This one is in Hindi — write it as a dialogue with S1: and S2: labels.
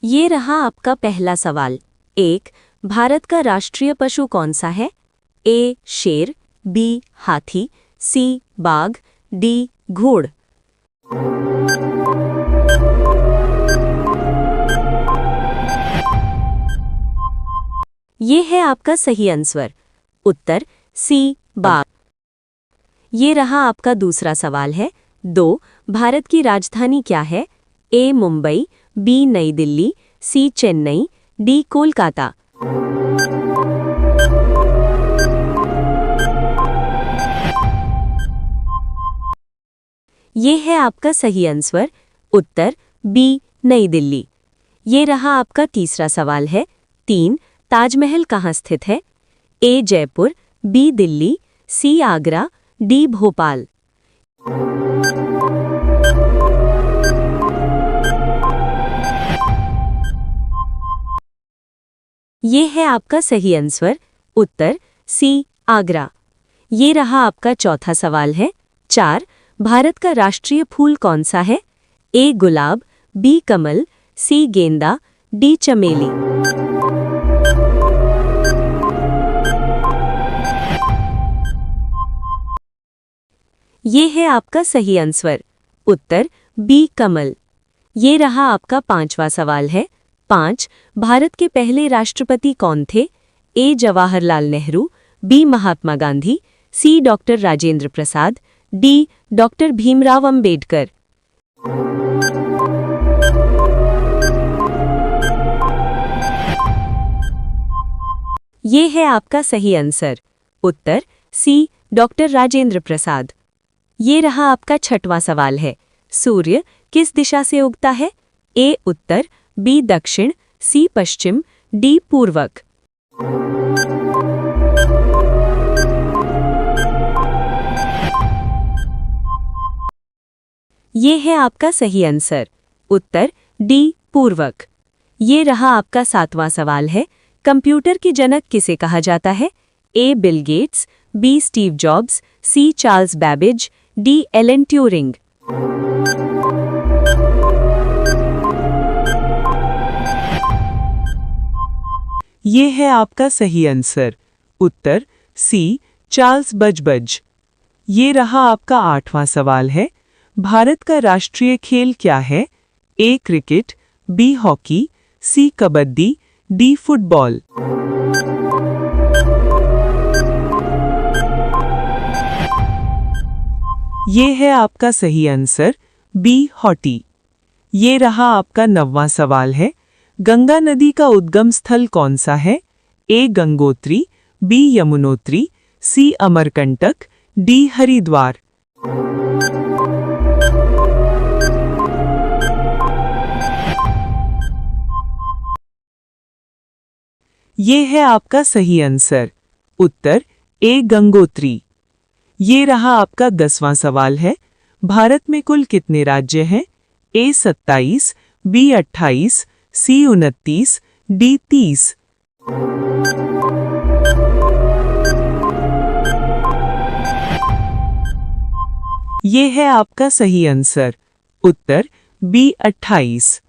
S1: ये रहा आपका पहला सवाल। 1. भारत का राष्ट्रीय पशु कौन सा है? ए. शेर, बी. हाथी, सी. बाघ, डी. घोड़। ये है आपका सही आंसर। उत्तर सी. बाघ। ये रहा आपका दूसरा सवाल है। 2. भारत की राजधानी क्या है? ए. मुंबई, बी. नई दिल्ली, सी. चेन्नई, डी. कोलकाता। ये है आपका सही आंसर। उत्तर बी. नई दिल्ली। ये रहा आपका तीसरा सवाल है। 3. ताजमहल कहाँ स्थित है? ए. जयपुर, बी. दिल्ली, सी. आगरा, डी. भोपाल। ये है आपका सही आंसर। उत्तर सी. आगरा। ये रहा आपका चौथा सवाल है। 4. भारत का राष्ट्रीय फूल कौन सा है? ए. गुलाब, बी. कमल, सी. गेंदा, डी. चमेली। ये है आपका सही आंसर। उत्तर बी. कमल। ये रहा आपका पांचवा सवाल है। 5. भारत के पहले राष्ट्रपति कौन थे? ए. जवाहरलाल नेहरू, बी. महात्मा गांधी, सी. Doctor Rajendra Prasad, D. Doctor Bhimrao Ambedkar. ये है आपका सही आंसर। उत्तर सी. डॉक्टर राजेंद्र प्रसाद। ये रहा आपका छठवां सवाल है। सूर्य किस दिशा से उगता है? ए. उत्तर, बी. दक्षिण, सी. पश्चिम, डी. पूर्वक। ये है आपका सही आंसर। उत्तर डी. पूर्वक। ये रहा आपका 7वां सवाल है। कंप्यूटर के जनक किसे कहा जाता है? A. Bill Gates, B. Steve Jobs, C. Charles Babbage, D. Alan Turing.
S2: ये है आपका सही आंसर। उत्तर सी. चार्ल्स बजबज। ये रहा आपका 8वां सवाल है। भारत का राष्ट्रीय खेल क्या है? A. Cricket, B. Hockey, C. Kabaddi, D. Football. ये है आपका सही आंसर। बी. हॉकी। ये रहा आपका 9वां सवाल है। गंगा नदी का उद्गम स्थल कौन सा है? ए. गंगोत्री, बी. यमुनोत्री, सी. अमरकंटक, डी. हरिद्वार। ये है आपका सही आंसर। उत्तर ए. गंगोत्री। ये रहा आपका 10वां सवाल है। भारत में कुल कितने राज्य हैं? ए. 27, बी. 28, सी. 29, डी. 30। ये है आपका सही आंसर। उत्तर बी. 28।